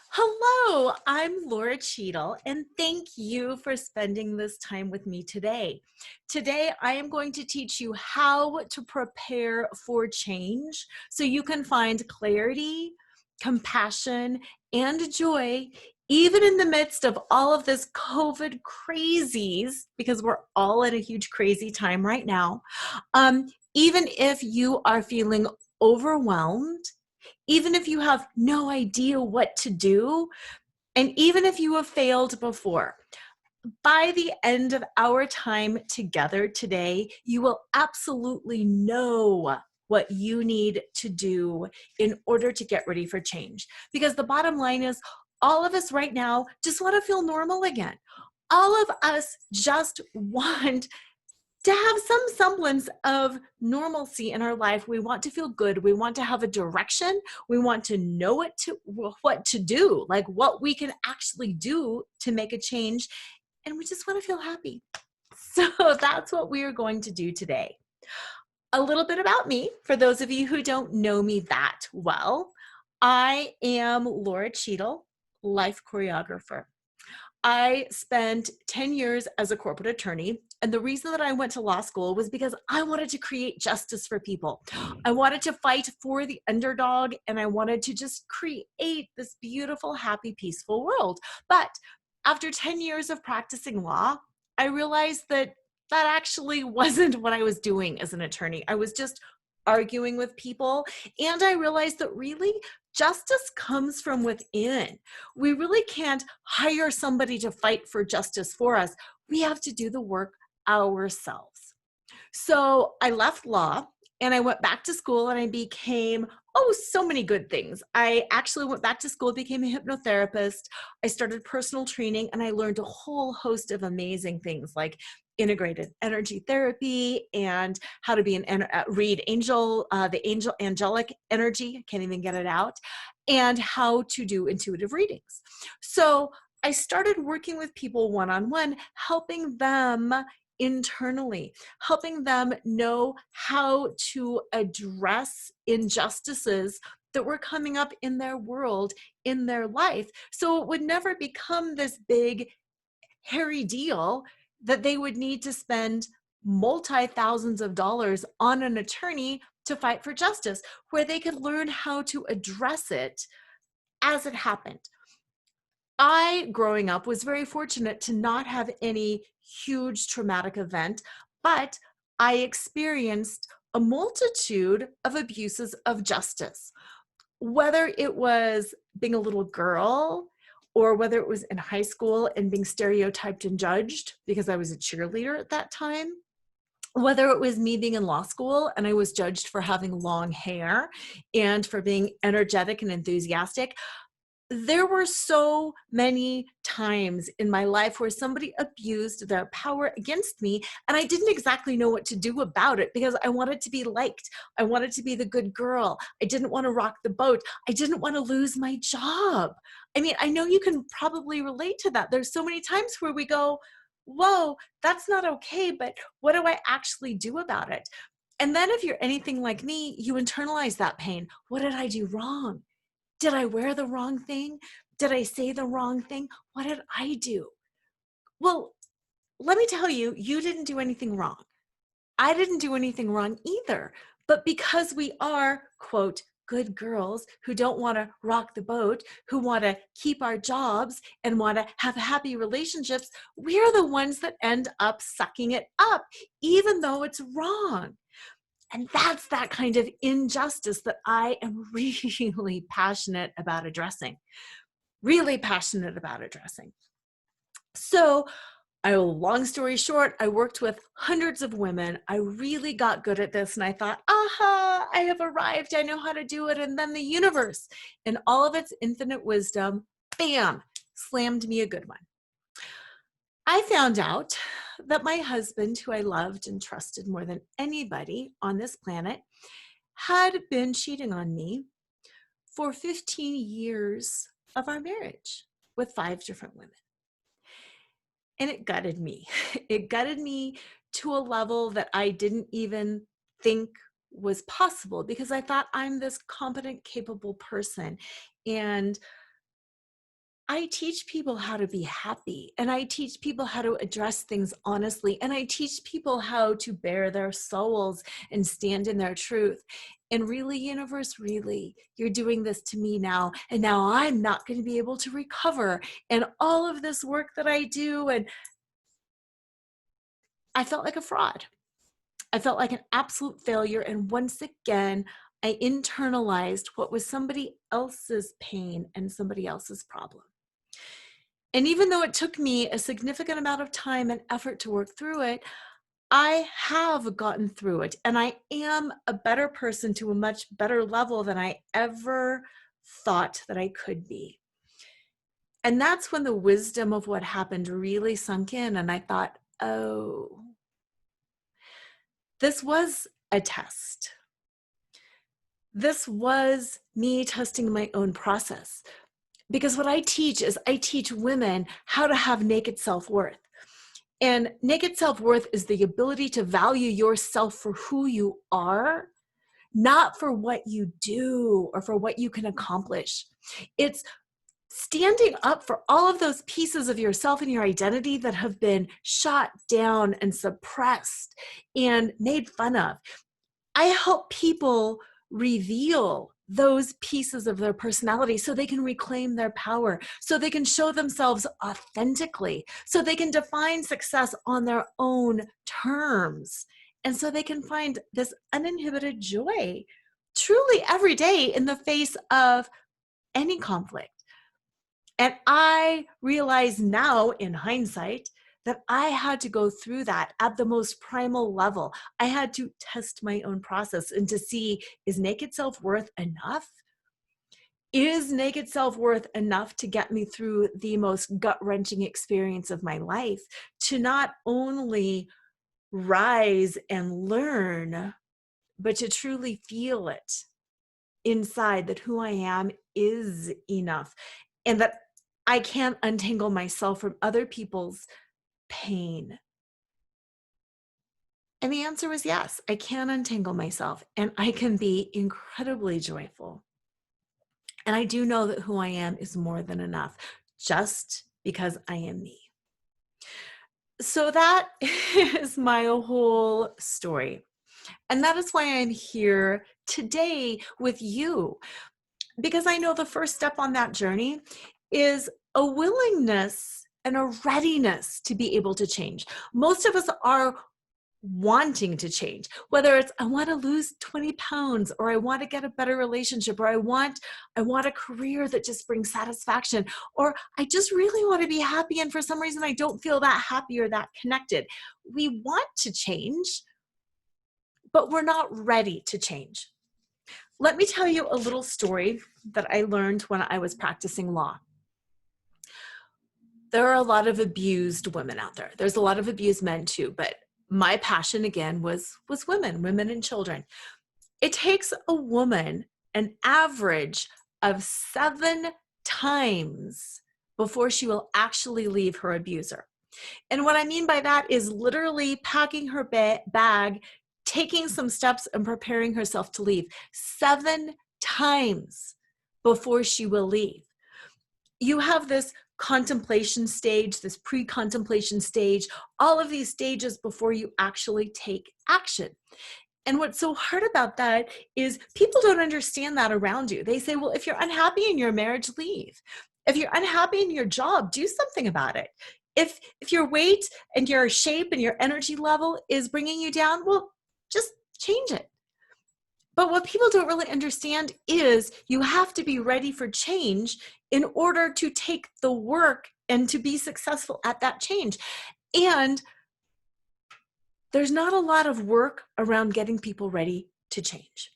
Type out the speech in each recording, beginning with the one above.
Hello, I'm Lora Cheadle, and thank you for spending this time with me today. Today, I am going to teach you how to prepare for change so you can find clarity, compassion, and joy, even in the midst of all of this COVID crazies, because we're all in a huge crazy time right now. Even if you are feeling overwhelmed, even if you have no idea what to do, and even if you have failed before, by the end of our time together today, you will absolutely know what you need to do in order to get ready for change. Because the bottom line is, all of us right now just want to feel normal again. All of us just want to have some semblance of normalcy in our life. We want to feel good. We want to have a direction. We want to know what to do, like what we can actually do to make a change. And we just want to feel happy. So that's what we are going to do today. A little bit about me, for those of you who don't know me that well. I am Lora Cheadle, life choreographer. I spent 10 years as a corporate attorney. And the reason that I went to law school was because I wanted to create justice for people. I wanted to fight for the underdog, and I wanted to just create this beautiful, happy, peaceful world. But after 10 years of practicing law, I realized that that actually wasn't what I was doing as an attorney. I was just arguing with people. And I realized that really justice comes from within. We really can't hire somebody to fight for justice for us. We have to do the work ourselves. So I left law and I went back to school and I became, so many good things. I actually went back to school, became a hypnotherapist. I started personal training and I learned a whole host of amazing things like integrated energy therapy and how to be read the angelic energy. I can't even get it out, and how to do intuitive readings. So I started working with people one-on-one, helping them internally, helping them know how to address injustices that were coming up in their world, in their life. So it would never become this big, hairy deal that they would need to spend multi-thousands of dollars on an attorney to fight for justice, where they could learn how to address it as it happened. I, growing up, was very fortunate to not have any huge traumatic event, but I experienced a multitude of abuses of justice, whether it was being a little girl or whether it was in high school and being stereotyped and judged because I was a cheerleader at that time, whether it was me being in law school and I was judged for having long hair and for being energetic and enthusiastic. There were so many times in my life where somebody abused their power against me, and I didn't exactly know what to do about it because I wanted to be liked. I wanted to be the good girl. I didn't want to rock the boat. I didn't want to lose my job. I mean, I know you can probably relate to that. There's so many times where we go, whoa, that's not okay, but what do I actually do about it? And then if you're anything like me, you internalize that pain. What did I do wrong? Did I wear the wrong thing? Did I say the wrong thing? What did I do? Well, let me tell you, you didn't do anything wrong. I didn't do anything wrong either. But because we are, quote, good girls who don't want to rock the boat, who want to keep our jobs and want to have happy relationships, we're the ones that end up sucking it up, even though it's wrong. And that's that kind of injustice that I am really passionate about addressing, really passionate about addressing. So, long story short, I worked with hundreds of women. I really got good at this and I thought, aha, I have arrived. I know how to do it. And then the universe, in all of its infinite wisdom, bam, slammed me a good one. I found out that my husband, who I loved and trusted more than anybody on this planet, had been cheating on me for 15 years of our marriage with 5 different women. And it gutted me. It gutted me to a level that I didn't even think was possible because I thought I'm this competent, capable person. And I teach people how to be happy, and I teach people how to address things honestly, and I teach people how to bare their souls and stand in their truth. And really, universe, really, you're doing this to me now, and now I'm not going to be able to recover. And all of this work that I do, and I felt like a fraud. I felt like an absolute failure. And once again, I internalized what was somebody else's pain and somebody else's problem. And even though it took me a significant amount of time and effort to work through it, I have gotten through it. And I am a better person to a much better level than I ever thought that I could be. And that's when the wisdom of what happened really sunk in. And I thought, oh, this was a test. This was me testing my own process. Because what I teach is I teach women how to have naked self-worth. And naked self-worth is the ability to value yourself for who you are, not for what you do or for what you can accomplish. It's standing up for all of those pieces of yourself and your identity that have been shot down and suppressed and made fun of. I help people reveal those pieces of their personality so they can reclaim their power, so they can show themselves authentically, so they can define success on their own terms, and so they can find this uninhibited joy truly every day in the face of any conflict. And I realize now in hindsight that I had to go through that at the most primal level. I had to test my own process and to see, is naked self-worth enough? Is naked self-worth enough to get me through the most gut-wrenching experience of my life, to not only rise and learn, but to truly feel it inside that who I am is enough, and that I can't untangle myself from other people's pain? And the answer was yes, I can untangle myself and I can be incredibly joyful. And I do know that who I am is more than enough just because I am me. So that is my whole story. And that is why I'm here today with you, because I know the first step on that journey is a willingness and a readiness to be able to change. Most of us are wanting to change, whether it's I want to lose 20 pounds, or I want to get a better relationship, or I want a career that just brings satisfaction, or I just really want to be happy and for some reason I don't feel that happy or that connected. We want to change, but we're not ready to change. Let me tell you a little story that I learned when I was practicing law. There are a lot of abused women out there. There's a lot of abused men too, but my passion again was women and children. It takes a woman an average of 7 times before she will actually leave her abuser. And what I mean by that is literally packing her bag, taking some steps and preparing herself to leave 7 times before she will leave. You have this contemplation stage, this pre-contemplation stage, all of these stages before you actually take action. And what's so hard about that is people don't understand that around you. They say, well, if you're unhappy in your marriage, leave. If you're unhappy in your job, do something about it. If your weight and your shape and your energy level is bringing you down, well, just change it. But what people don't really understand is you have to be ready for change in order to take the work and to be successful at that change. And there's not a lot of work around getting people ready to change.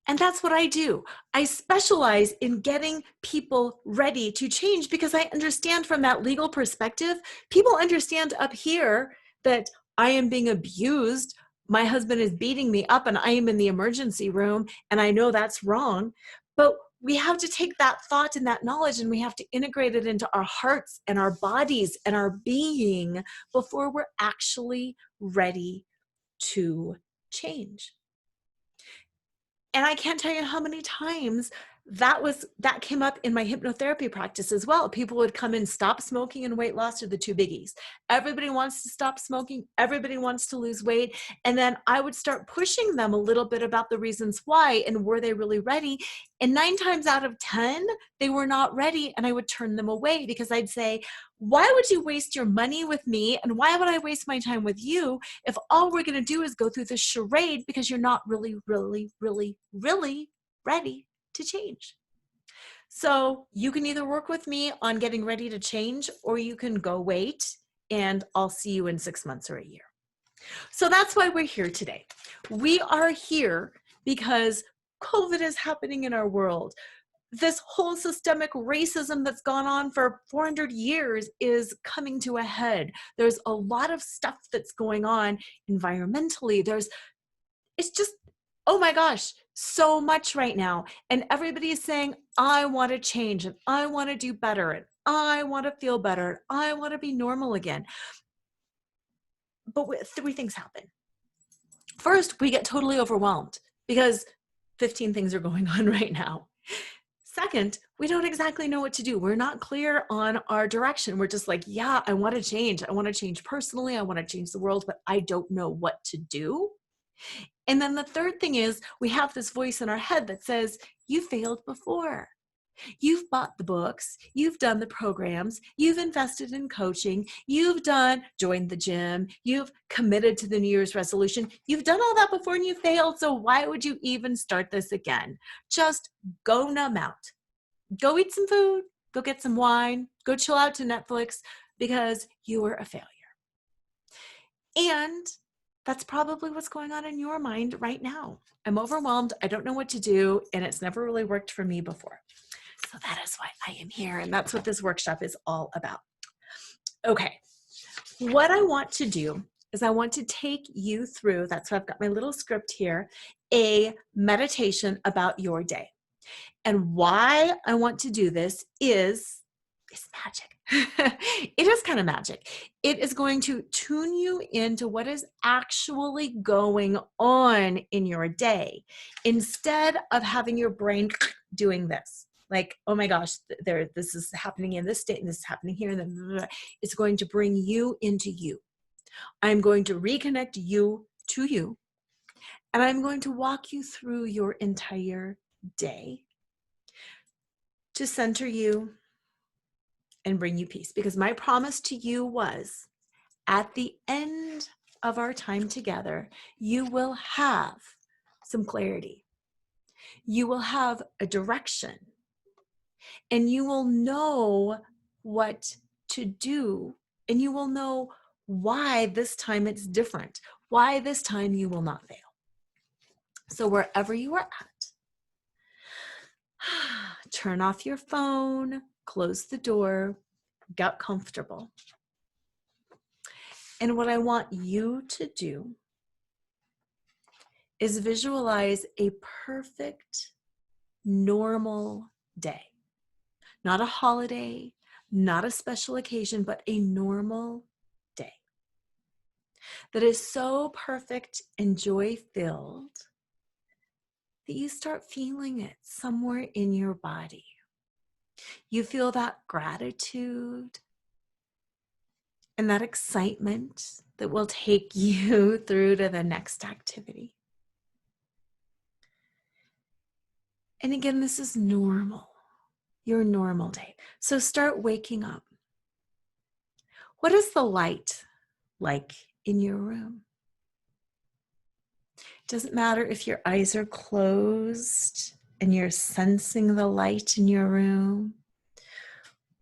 And that's what I do. I specialize in getting people ready to change because I understand from that legal perspective, people understand up here that I am being abused. My husband is beating me up and I am in the emergency room and I know that's wrong. But we have to take that thought and that knowledge and we have to integrate it into our hearts and our bodies and our being before we're actually ready to change. And I can't tell you how many times that came up in my hypnotherapy practice as well. People would come in, stop smoking and weight loss are the two biggies. Everybody wants to stop smoking. Everybody wants to lose weight. And then I would start pushing them a little bit about the reasons why and were they really ready? And 9 times out of 10, they were not ready. And I would turn them away because I'd say, why would you waste your money with me? And why would I waste my time with you if all we're going to do is go through this charade because you're not really, really, really, really ready to change? So you can either work with me on getting ready to change, or you can go wait and I'll see you in 6 months or a year. So that's why we're here today. We are here because COVID is happening in our world. This whole systemic racism that's gone on for 400 years is coming to a head. There's a lot of stuff that's going on environmentally. It's just, oh my gosh, so much right now. And everybody is saying, I want to change and I want to do better and I want to feel better and I want to be normal again. But 3 things happen. First, we get totally overwhelmed because 15 things are going on right now. Second, we don't exactly know what to do. We're not clear on our direction. We're just like, yeah, I want to change. I want to change personally. I want to change the world, but I don't know what to do. And then the third thing is we have this voice in our head that says, you failed before. You've bought the books, you've done the programs, you've invested in coaching, you've joined the gym, you've committed to the New Year's resolution. You've done all that before and you failed. So why would you even start this again? Just go numb out. Go eat some food, go get some wine, go chill out to Netflix because you were a failure. And that's probably what's going on in your mind right now. I'm overwhelmed. I don't know what to do. And it's never really worked for me before. So that is why I am here. And that's what this workshop is all about. Okay. What I want to do is I want to take you through, that's why I've got my little script here, a meditation about your day. And why I want to do this is magic. It is kind of magic. It is going to tune you into what is actually going on in your day instead of having your brain doing this. Like, oh my gosh, this is happening in this state and this is happening here. And then it's going to bring you into you. I'm going to reconnect you to you. And I'm going to walk you through your entire day to center you and bring you peace. Because my promise to you was, at the end of our time together, you will have some clarity. You will have a direction. And you will know what to do. And you will know why this time it's different. Why this time you will not fail. So wherever you are at, turn off your phone, close the door, get comfortable. And what I want you to do is visualize a perfect, normal day. Not a holiday, not a special occasion, but a normal day that is so perfect and joy-filled that you start feeling it somewhere in your body. You feel that gratitude and that excitement that will take you through to the next activity. And again, this is normal, your normal day. So start waking up. What is the light like in your room? It doesn't matter if your eyes are closed and you're sensing the light in your room,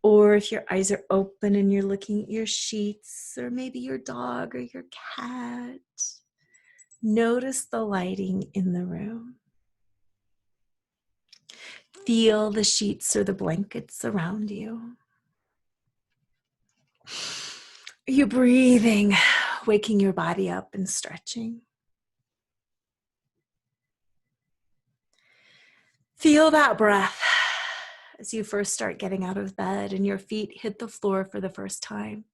or if your eyes are open and you're looking at your sheets or maybe your dog or your cat. Notice the lighting in the room. Feel the sheets or the blankets around you. Are you breathing, waking your body up and stretching? Feel that breath as you first start getting out of bed and your feet hit the floor for the first time.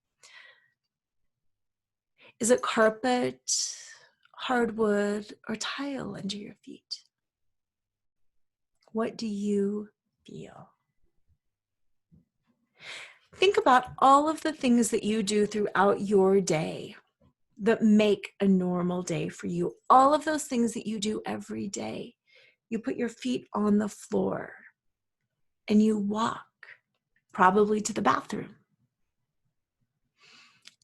Is it carpet, hardwood, or tile under your feet? What do you feel? Think about all of the things that you do throughout your day that make a normal day for you. All of those things that you do every day. You put your feet on the floor and you walk, probably to the bathroom.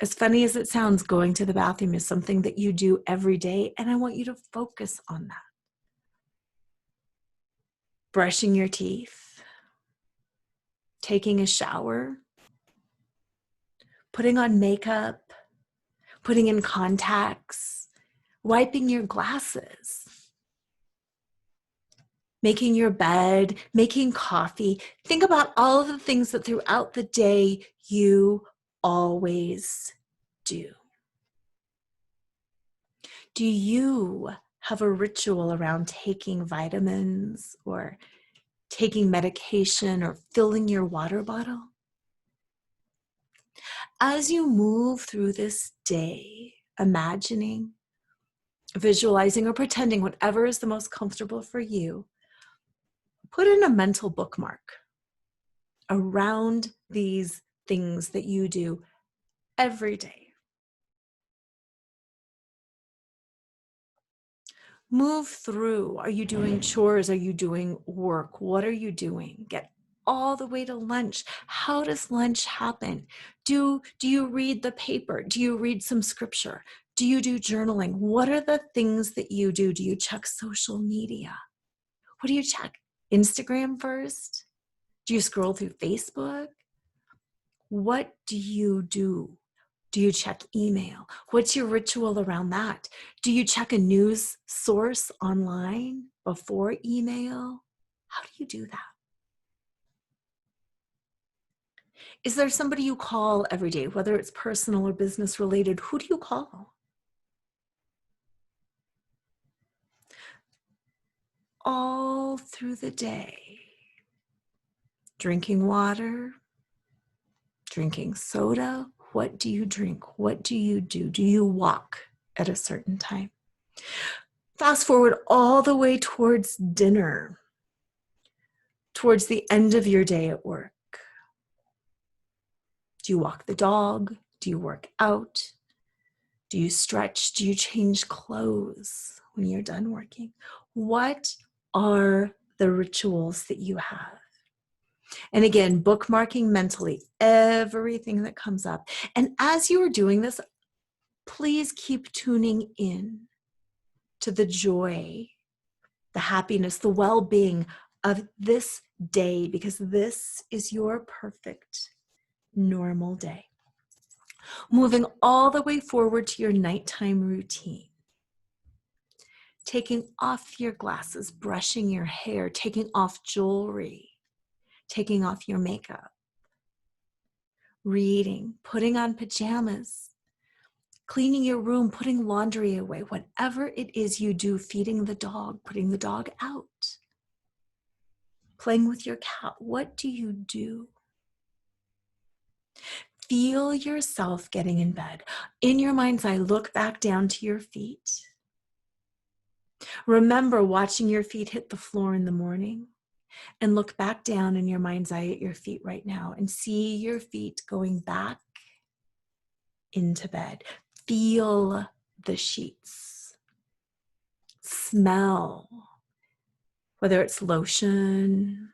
As funny as it sounds, going to the bathroom is something that you do every day, and I want you to focus on that. Brushing your teeth, taking a shower, putting on makeup, putting in contacts, wiping your glasses, making your bed, making coffee. Think about all of the things that throughout the day you always do. Do you have a ritual around taking vitamins or taking medication or filling your water bottle? As you move through this day, imagining, visualizing, or pretending, whatever is the most comfortable for you, put in a mental bookmark around these things that you do every day. Move through. Are you doing chores? Are you doing work? What are you doing? Get all the way to lunch. How does lunch happen? Do you read the paper? Do you read some scripture? Do you do journaling? What are the things that you do? Do you check social media? What do you check? Instagram first? Do you scroll through Facebook? What do you do? Do you check email? What's your ritual around that? Do you check a news source online before email? How do you do that? Is there somebody you call every day, whether it's personal or business related? Who do you call? All through the day. Drinking water, drinking soda. What do you drink? What do you do? Do you walk at a certain time? Fast forward all the way towards dinner, towards the end of your day at work. Do you walk the dog? Do you work out? Do you stretch? Do you change clothes when you're done working? What are the rituals that you have? And again, bookmarking mentally everything that comes up. And as you are doing this, please keep tuning in to the joy, the happiness, the well-being of this day, because this is your perfect normal day. Moving all the way forward to your nighttime routine. Taking off your glasses, brushing your hair, taking off jewelry, taking off your makeup, reading, putting on pajamas, cleaning your room, putting laundry away, whatever it is you do, feeding the dog, putting the dog out, playing with your cat. What do you do? Feel yourself getting in bed. In your mind's eye, look back down to your feet. Remember watching your feet hit the floor in the morning, and look back down in your mind's eye at your feet right now and see your feet going back into bed. Feel the sheets. Smell, whether it's lotion,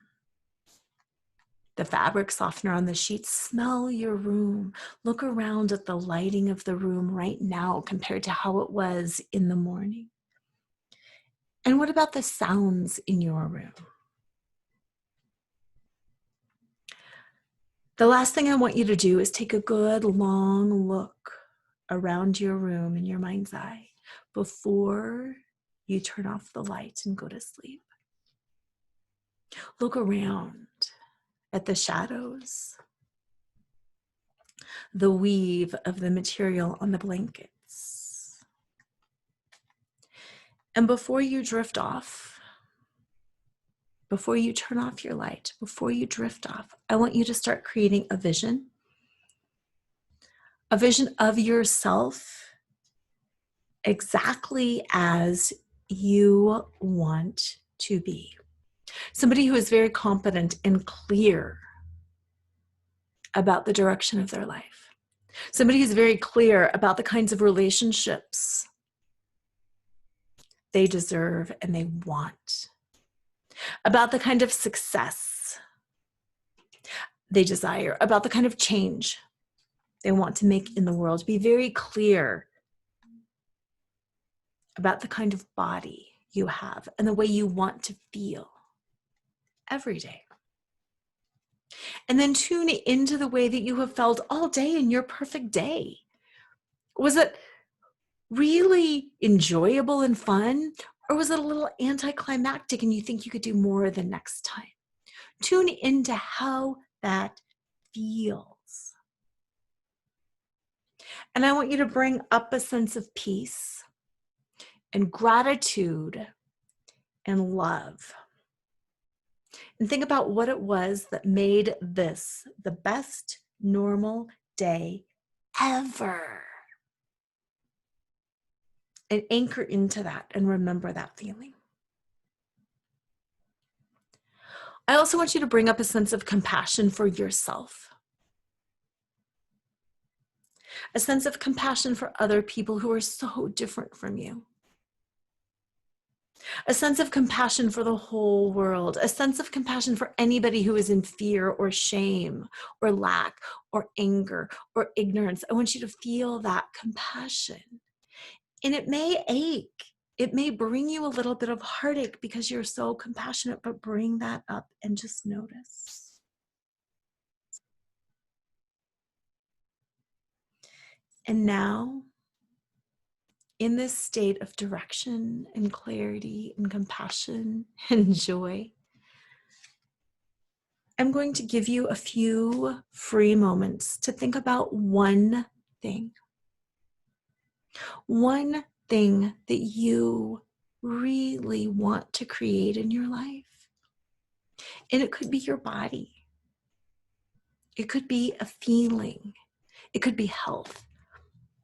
the fabric softener on the sheets. Smell your room. Look around at the lighting of the room right now compared to how it was in the morning. And what about the sounds in your room? The last thing I want you to do is take a good long look around your room in your mind's eye before you turn off the light and go to sleep. Look around at the shadows, the weave of the material on the blankets. And before you drift off, before you turn off your light, before you drift off, I want you to start creating a vision of yourself exactly as you want to be. Somebody who is very competent and clear about the direction of their life. Somebody who's very clear about the kinds of relationships they deserve and they want, about the kind of success they desire, about the kind of change they want to make in the world. Be very clear about the kind of body you have and the way you want to feel every day. And then tune into the way that you have felt all day in your perfect day. Was it really enjoyable and fun? Or was it a little anticlimactic and you think you could do more the next time? Tune into how that feels. And I want you to bring up a sense of peace and gratitude and love. And think about what it was that made this the best normal day ever. And anchor into that and remember that feeling. I also want you to bring up a sense of compassion for yourself. A sense of compassion for other people who are so different from you. A sense of compassion for the whole world. A sense of compassion for anybody who is in fear or shame or lack or anger or ignorance. I want you to feel that compassion. And it may ache. It may bring you a little bit of heartache because you're so compassionate, but bring that up and just notice. And now, in this state of direction and clarity and compassion and joy, I'm going to give you a few free moments to think about one thing. One thing that you really want to create in your life. And it could be your body. It could be a feeling. It could be health.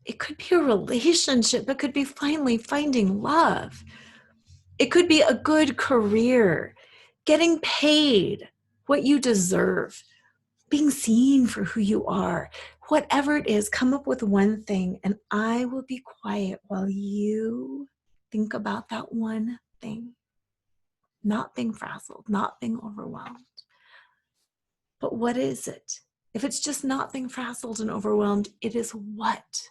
It could be a relationship. It could be finally finding love. It could be a good career, getting paid what you deserve, being seen for who you are. Whatever it is, come up with one thing, and I will be quiet while you think about that one thing. Not being frazzled, not being overwhelmed. But what is it? If it's just not being frazzled and overwhelmed, it is what?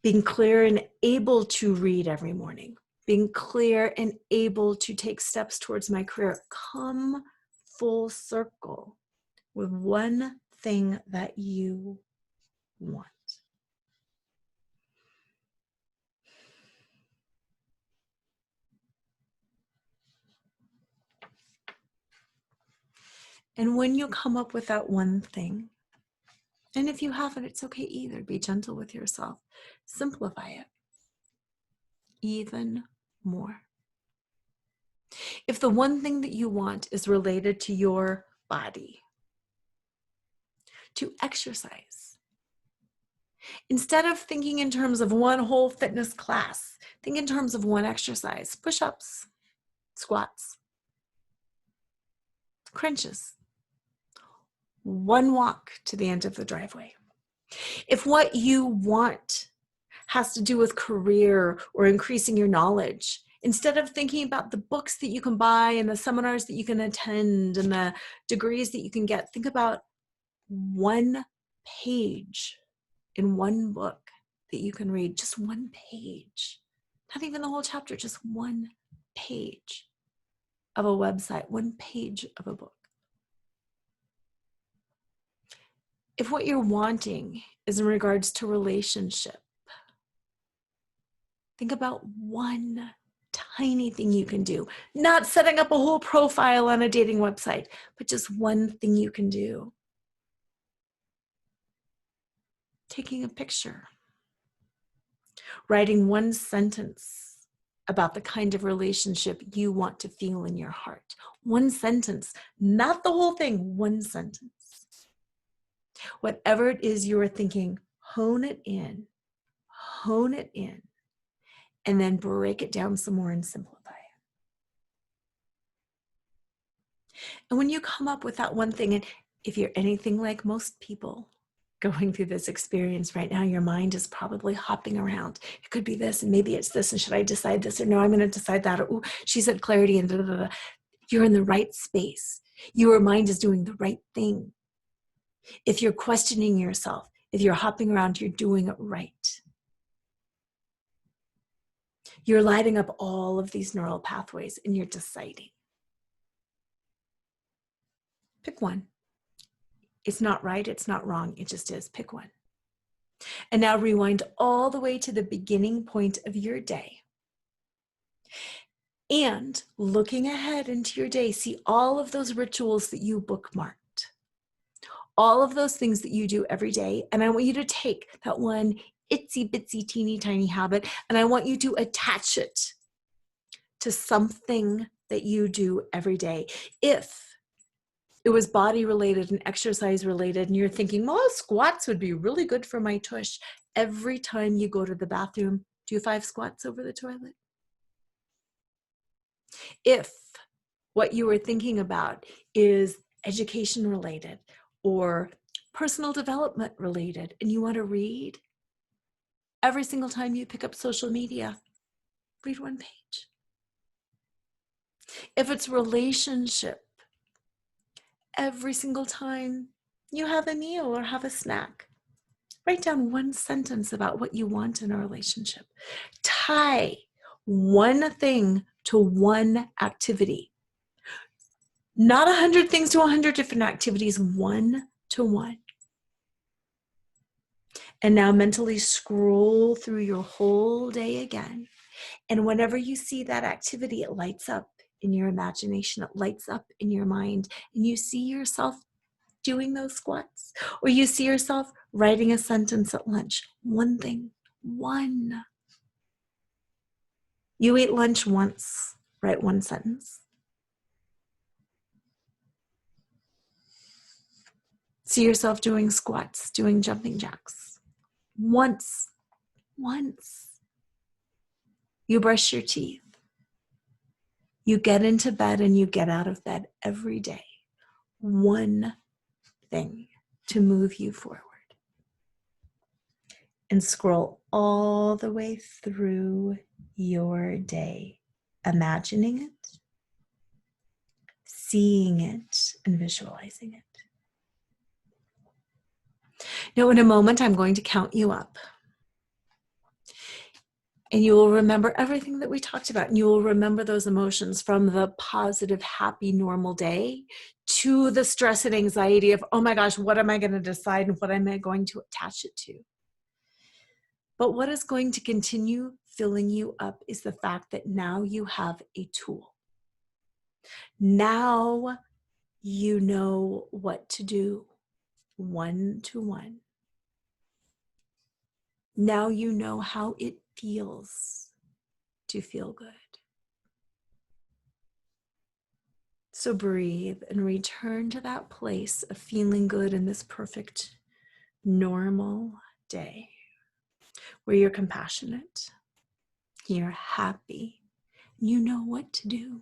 Being clear and able to read every morning. Being clear and able to take steps towards my career. Come full circle with one thing that you want. And when you come up with that one thing, and if you haven't, it's okay either. Be gentle with yourself. Simplify it even more. If the one thing that you want is related to your body, to exercise, instead of thinking in terms of one whole fitness class, think in terms of one exercise: push-ups, squats, crunches, one walk to the end of the driveway. If what you want has to do with career or increasing your knowledge, instead of thinking about the books that you can buy and the seminars that you can attend and the degrees that you can get, think about one page in one book that you can read, just one page, not even the whole chapter, just one page of a website, one page of a book. If what you're wanting is in regards to relationship, think about one tiny thing you can do, not setting up a whole profile on a dating website, but just one thing you can do. Taking a picture, writing one sentence about the kind of relationship you want to feel in your heart. One sentence, not the whole thing, one sentence. Whatever it is you're thinking, hone it in, and then break it down some more and simplify it. And when you come up with that one thing, and if you're anything like most people going through this experience right now, your mind is probably hopping around. It could be this, and maybe it's this, and should I decide this, or no, I'm going to decide that, or ooh, she said clarity, and da, da, da, da. You're in the right space. Your mind is doing the right thing. If you're questioning yourself, if you're hopping around, you're doing it right. You're lighting up all of these neural pathways, and you're deciding. Pick one. It's not right, it's not wrong, it just is. Pick one. And now rewind all the way to the beginning point of your day. And looking ahead into your day, see all of those rituals that you bookmarked. All of those things that you do every day. And I want you to take that one itsy bitsy teeny tiny habit, and I want you to attach it to something that you do every day. If it was body related and exercise related, and you're thinking, well, squats would be really good for my tush. Every time you go to the bathroom, do 5 squats over the toilet. If what you were thinking about is education related or personal development related, and you want to read, every single time you pick up social media, read 1 page. If it's relationship, every single time you have a meal or have a snack, write down 1 sentence about what you want in a relationship. Tie one thing to one activity. Not 100 things to 100 different activities, 1 to 1. And now mentally scroll through your whole day again. And whenever you see that activity, it lights up in your imagination, it lights up in your mind, and you see yourself doing those squats, or you see yourself writing a sentence at lunch. 1 thing, 1. You ate lunch once, write 1 sentence. See yourself doing squats, doing jumping jacks. Once. You brush your teeth. You get into bed and you get out of bed every day. 1 thing to move you forward. And scroll all the way through your day, imagining it, seeing it, and visualizing it. Now, in a moment, I'm going to count you up. And you will remember everything that we talked about. And you will remember those emotions from the positive, happy, normal day to the stress and anxiety of, oh my gosh, what am I going to decide and what am I going to attach it to? But what is going to continue filling you up is the fact that now you have a tool. Now you know what to do 1 to 1. Now you know how it feels to feel good. So breathe and return to that place of feeling good in this perfect, normal day where you're compassionate, you're happy, you know what to do.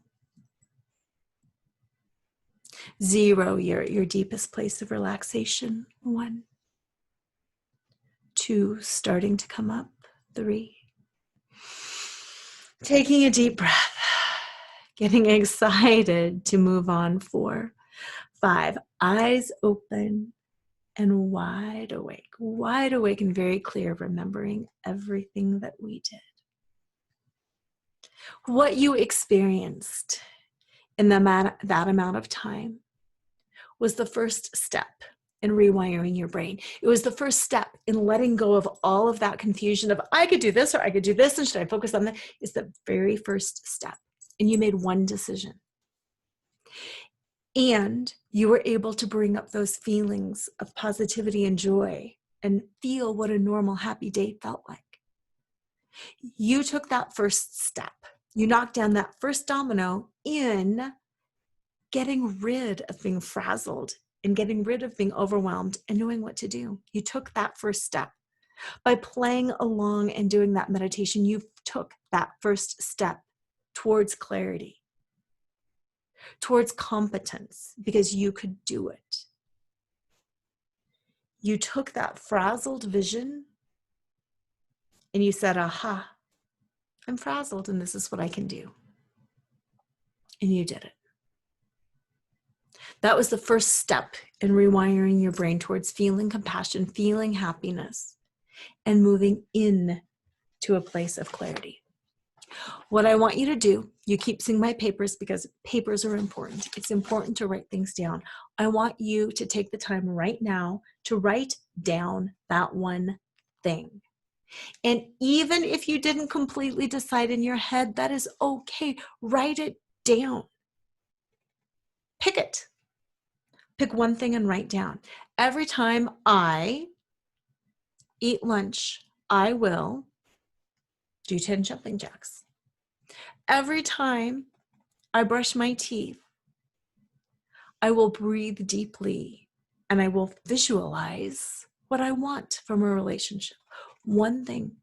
0, you're at your deepest place of relaxation. 1, 2, starting to come up. 3, taking a deep breath, getting excited to move on. 4, 5, eyes open and wide awake and very clear, remembering everything that we did. What you experienced in that amount of time was the first step in rewiring your brain. It was the first step in letting go of all of that confusion of I could do this or I could do this and should I focus on that? It's the very first step. And you made 1 decision. And you were able to bring up those feelings of positivity and joy and feel what a normal, happy day felt like. You took that first step. You knocked down that first domino in getting rid of being frazzled and getting rid of being overwhelmed and knowing what to do. You took that first step. By playing along and doing that meditation, you took that first step towards clarity. towards competence because you could do it. You took that frazzled vision and you said, aha, I'm frazzled and this is what I can do. And you did it. That was the first step in rewiring your brain towards feeling compassion, feeling happiness, and moving in to a place of clarity. What I want you to do, you keep seeing my papers because papers are important. It's important to write things down. I want you to take the time right now to write down that one thing. And even if you didn't completely decide in your head, that is okay. Write it down. Pick it. Pick one thing and write down. Every time I eat lunch, I will do 10 jumping jacks. Every time I brush my teeth, I will breathe deeply and I will visualize what I want from a relationship. One thing.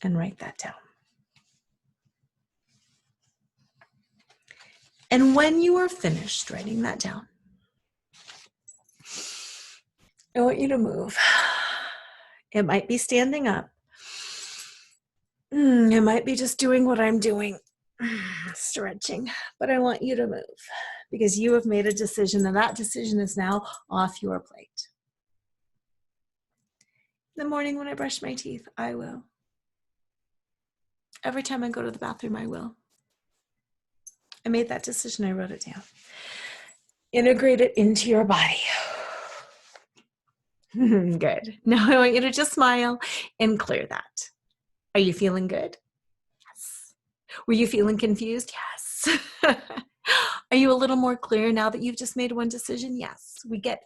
And write that down. And when you are finished writing that down, I want you to move. It might be standing up. It might be just doing what I'm doing, stretching, but I want you to move because you have made a decision and that decision is now off your plate. In the morning when I brush my teeth, I will. Every time I go to the bathroom, I will. I made that decision, I wrote it down. Integrate it into your body. Good. Now I want you to just smile and clear that. Are you feeling good? Yes. Were you feeling confused? Yes. Are you a little more clear now that you've just made one decision? Yes. We get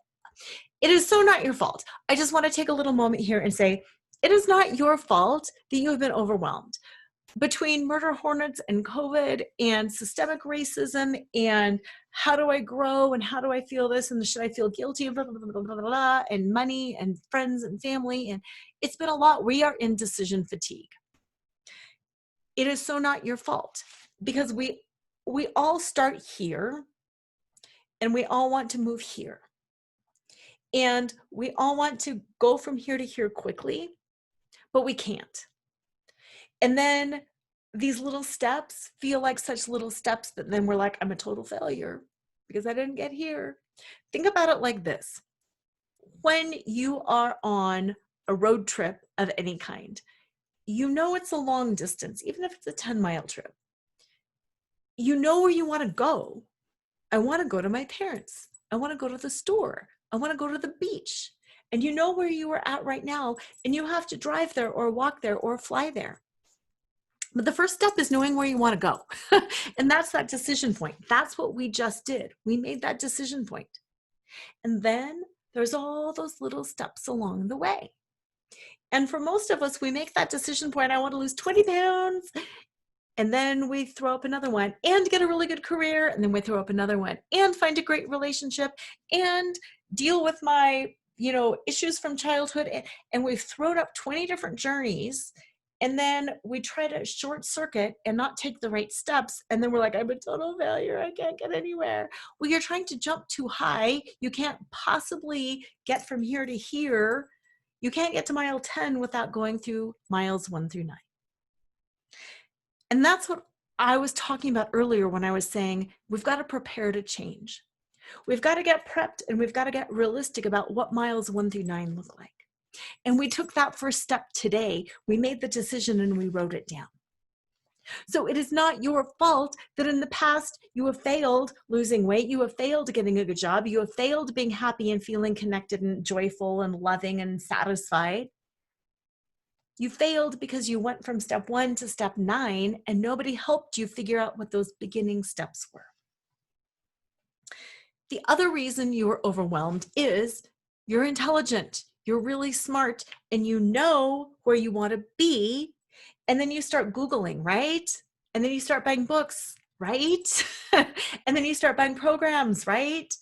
it. Is so not your fault. I just want to take a little moment here and say, it is not your fault that you have been overwhelmed. Between murder hornets and COVID and systemic racism and how do I grow and how do I feel this and should I feel guilty, blah, blah, blah, blah, blah, blah, and money and friends and family. And it's been a lot. We are in decision fatigue. It is so not your fault because we all start here and we all want to move here. And we all want to go from here to here quickly, but we can't. And then these little steps feel like such little steps that then we're like, I'm a total failure because I didn't get here. Think about it like this. When you are on a road trip of any kind, you know it's a long distance, even if it's a 10-mile trip. You know where you want to go. I want to go to my parents. I want to go to the store. I want to go to the beach. And you know where you are at right now, and you have to drive there or walk there or fly there. But the first step is knowing where you want to go. And that's that decision point. That's what we just did. We made that decision point. And then there's all those little steps along the way. And for most of us, we make that decision point, I want to lose 20 pounds. And then we throw up another one and get a really good career. And then we throw up another one and find a great relationship and deal with my, issues from childhood. And we've thrown up 20 different journeys. And then we try to short circuit and not take the right steps. And then we're like, I'm a total failure. I can't get anywhere. Well, you're trying to jump too high. You can't possibly get from here to here. You can't get to mile 10 without going through miles 1 through 9. And that's what I was talking about earlier when I was saying we've got to prepare to change. We've got to get prepped and we've got to get realistic about what miles 1 through 9 look like. And we took that first step today. We made the decision and we wrote it down. So it is not your fault that in the past you have failed losing weight, you have failed getting a good job, you have failed being happy and feeling connected and joyful and loving and satisfied. You failed because you went from step 1 to step 9 and nobody helped you figure out what those beginning steps were. The other reason you were overwhelmed is you're intelligent, you're really smart, and you know where you want to be. And then you start Googling, right? And then you start buying books, right? And then you start buying programs, right?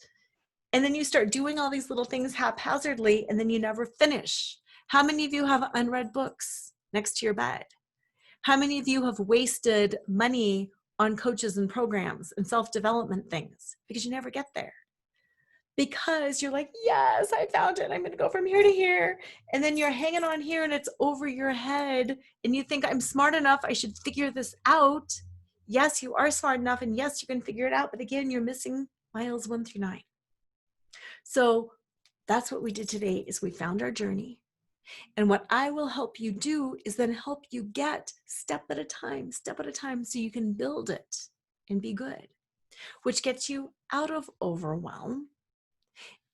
And then you start doing all these little things haphazardly, and then you never finish. How many of you have unread books next to your bed? How many of you have wasted money on coaches and programs and self-development things because you never get there. Because you're like, yes, I found it. I'm going to go from here to here. And then you're hanging on here and it's over your head. And you think, I'm smart enough. I should figure this out. Yes, you are smart enough. And yes, you can figure it out. But again, you're missing miles 1 through 9. So that's what we did today is we found our journey. And what I will help you do is then help you get step at a time, so you can build it and be good, which gets you out of overwhelm.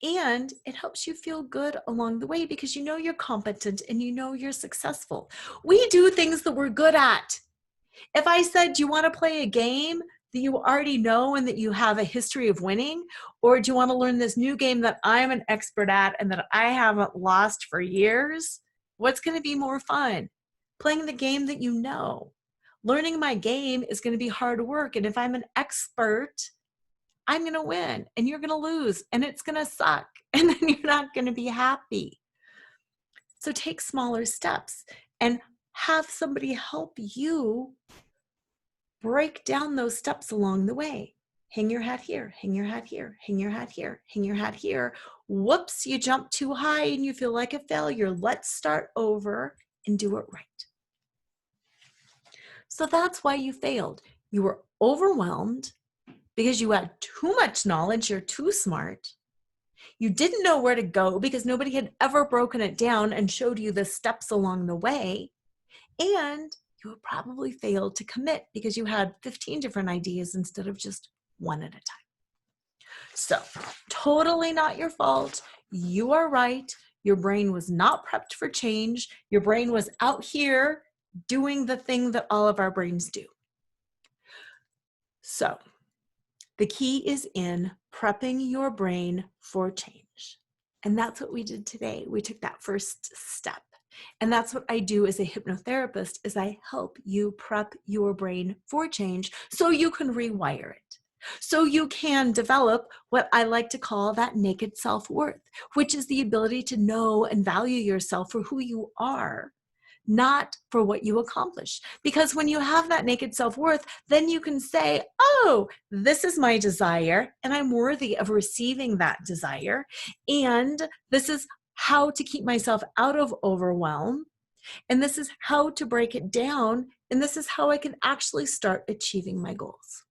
And it helps you feel good along the way because you know you're competent and you know you're successful. We do things that we're good at. If I said, do you want to play a game that you already know and that you have a history of winning? Or do you want to learn this new game that I'm an expert at and that I haven't lost for years? What's going to be more fun? Playing the game that you know. Learning my game is going to be hard work. And if I'm an expert, I'm going to win and you're going to lose and it's going to suck and then you're not going to be happy. So take smaller steps and have somebody help you break down those steps along the way. Hang your hat here, hang your hat here, hang your hat here, hang your hat here. Whoops, you jumped too high and you feel like a failure. Let's start over and do it right. So that's why you failed. You were overwhelmed because you had too much knowledge, you're too smart. You didn't know where to go because nobody had ever broken it down and showed you the steps along the way. And you would probably failed to commit because you had 15 different ideas instead of just one at a time. So, totally not your fault. You are right. Your brain was not prepped for change. Your brain was out here doing the thing that all of our brains do. So, the key is in prepping your brain for change. And that's what we did today. We took that first step. And that's what I do as a hypnotherapist is I help you prep your brain for change so you can rewire it. So you can develop what I like to call that naked self-worth, which is the ability to know and value yourself for who you are, not for what you accomplish. Because when you have that naked self-worth, then you can say, oh, this is my desire, and I'm worthy of receiving that desire. And this is how to keep myself out of overwhelm. And this is how to break it down. And this is how I can actually start achieving my goals.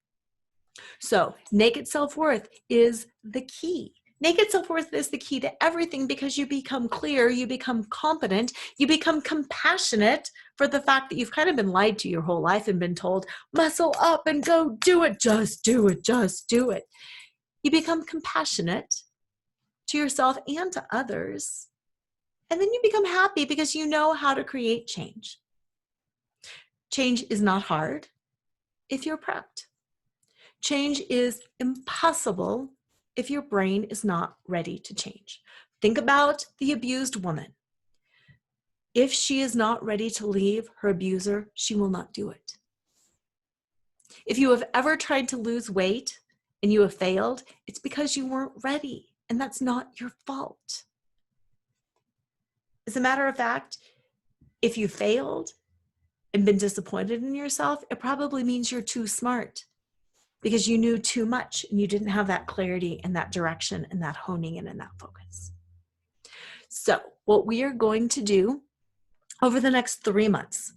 So naked self-worth is the key. Naked self-worth is the key to everything because you become clear, you become competent, you become compassionate for the fact that you've kind of been lied to your whole life and been told, muscle up and go do it, just do it, just do it. You become compassionate to yourself and to others. And then you become happy because you know how to create change. Change is not hard if you're prepped. Change is impossible if your brain is not ready to change. Think about the abused woman. If she is not ready to leave her abuser, she will not do it. If you have ever tried to lose weight and you have failed, it's because you weren't ready, and that's not your fault. As a matter of fact, if you failed and been disappointed in yourself, it probably means you're too smart because you knew too much and you didn't have that clarity and that direction and that honing in and that focus. So what we are going to do over the next 3 months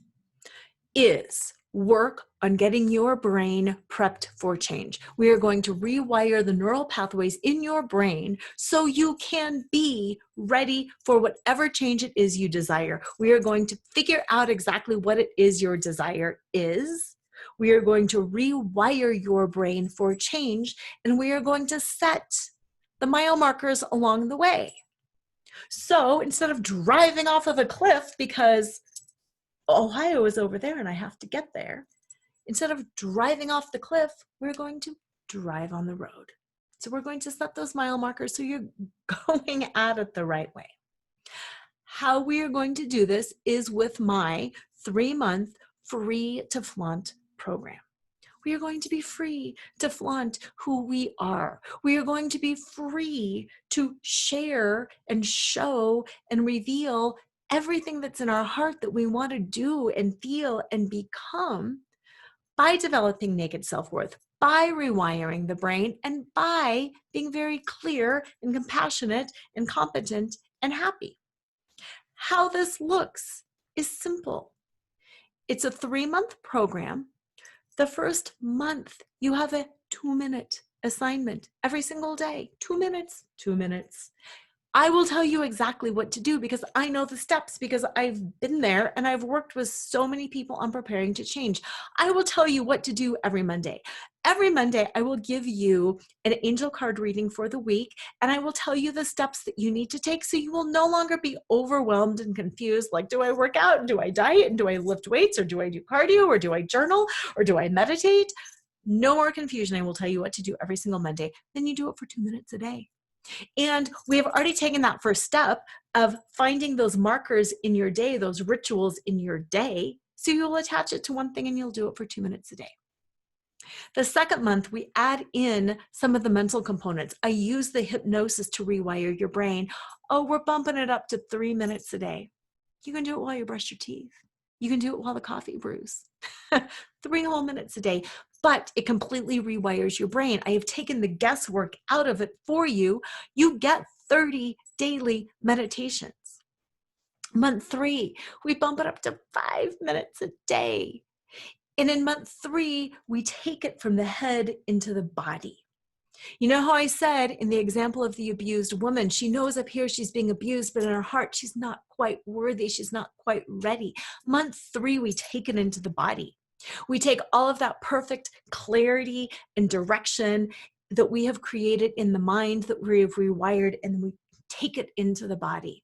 is work on getting your brain prepped for change. We are going to rewire the neural pathways in your brain so you can be ready for whatever change it is you desire. We are going to figure out exactly what it is your desire is. We are going to rewire your brain for change, and we are going to set the mile markers along the way. So instead of driving off of a cliff because Ohio is over there and I have to get there, instead of driving off the cliff, we're going to drive on the road. So we're going to set those mile markers so you're going at it the right way. How we are going to do this is with my 3-month free to flaunt program. We are going to be free to flaunt who we are. We are going to be free to share and show and reveal everything that's in our heart that we want to do and feel and become by developing naked self-worth, by rewiring the brain, and by being very clear and compassionate and competent and happy. How this looks is simple. It's a 3-month program. The first month, you have a 2-minute assignment every single day. 2 minutes, 2 minutes. I will tell you exactly what to do because I know the steps, because I've been there and I've worked with so many people on preparing to change. I will tell you what to do every Monday. Every Monday, I will give you an angel card reading for the week, and I will tell you the steps that you need to take so you will no longer be overwhelmed and confused. Like, do I work out and do I diet and do I lift weights or do I do cardio or do I journal or do I meditate? No more confusion. I will tell you what to do every single Monday. Then you do it for 2 minutes a day. And we have already taken that first step of finding those markers in your day, those rituals in your day. So you'll attach it to one thing and you'll do it for 2 minutes a day. The second month, we add in some of the mental components. I use the hypnosis to rewire your brain. Oh, we're bumping it up to 3 minutes a day. You can do it while you brush your teeth. You can do it while the coffee brews. 3 whole minutes a day. But it completely rewires your brain. I have taken the guesswork out of it for you. You get 30 daily meditations. Month 3, we bump it up to 5 minutes a day. And in month 3, we take it from the head into the body. You know how I said in the example of the abused woman, she knows up here she's being abused, but in her heart, she's not quite worthy. She's not quite ready. Month 3, we take it into the body. We take all of that perfect clarity and direction that we have created in the mind, that we have rewired, and we take it into the body.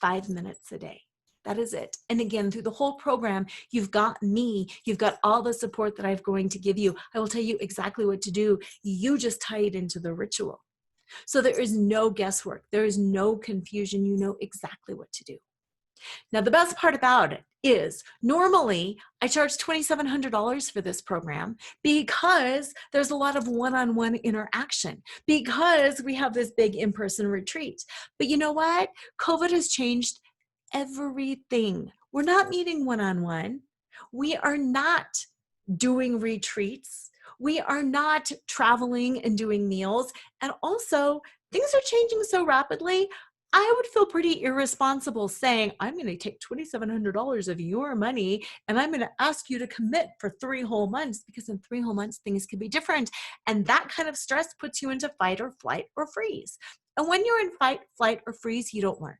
5 minutes a day. That is it. And again, through the whole program, you've got me. You've got all the support that I'm going to give you. I will tell you exactly what to do. You just tie it into the ritual. So there is no guesswork. There is no confusion. You know exactly what to do. Now, the best part about it is normally I charge $2,700 for this program because there's a lot of one-on-one interaction, because we have this big in-person retreat. But you know what? COVID has changed everything. We're not meeting one-on-one. We are not doing retreats. We are not traveling and doing meals. And also, things are changing so rapidly. I would feel pretty irresponsible saying, I'm going to take $2,700 of your money and I'm going to ask you to commit for 3 whole months, because in 3 whole months, things can be different. And that kind of stress puts you into fight or flight or freeze. And when you're in fight, flight, or freeze, you don't learn.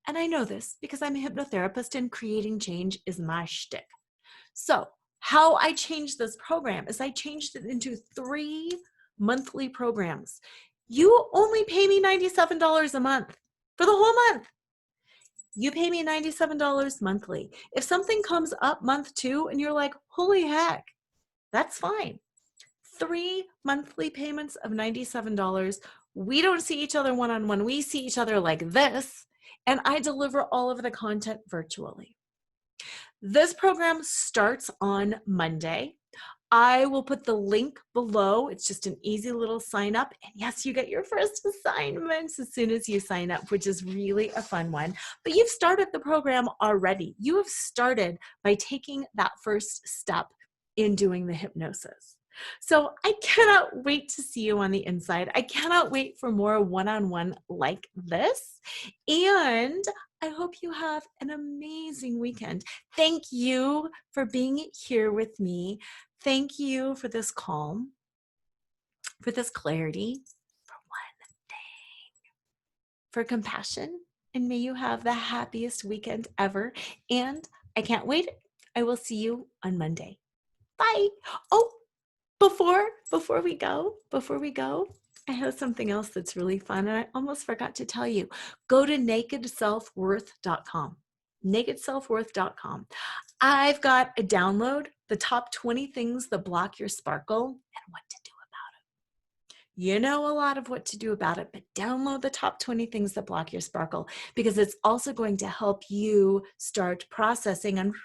And I know this because I'm a hypnotherapist and creating change is my shtick. So how I changed this program is I changed it into 3 monthly programs. You only pay me $97 a month for the whole month. You pay me $97 monthly. If something comes up month 2 and you're like, holy heck, that's fine. 3 monthly payments of $97. We don't see each other one-on-one. We see each other like this, and I deliver all of the content virtually. This program starts on Monday. I will put the link below. It's just an easy little sign up. And yes, you get your first assignments as soon as you sign up, which is really a fun one. But you've started the program already. You have started by taking that first step in doing the hypnosis. So I cannot wait to see you on the inside. I cannot wait for more one-on-one like this. And I hope you have an amazing weekend. Thank you for being here with me. Thank you for this calm, for this clarity, for one thing, for compassion. And may you have the happiest weekend ever. And I can't wait. I will see you on Monday. Bye. Oh, before we go, I have something else that's really fun, and I almost forgot to tell you. Go to nakedselfworth.com. nakedselfworth.com. I've got a download, the top 20 things that block your sparkle and what to do about it. You know a lot of what to do about it, but download the top 20 things that block your sparkle, because it's also going to help you start processing and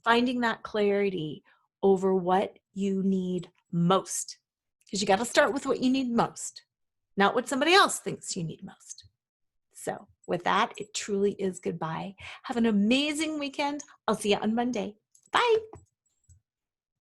finding that clarity over what you need most. Because you got to start with what you need most, not what somebody else thinks you need most. So with that, it truly is goodbye. Have an amazing weekend. I'll see you on Monday. Bye.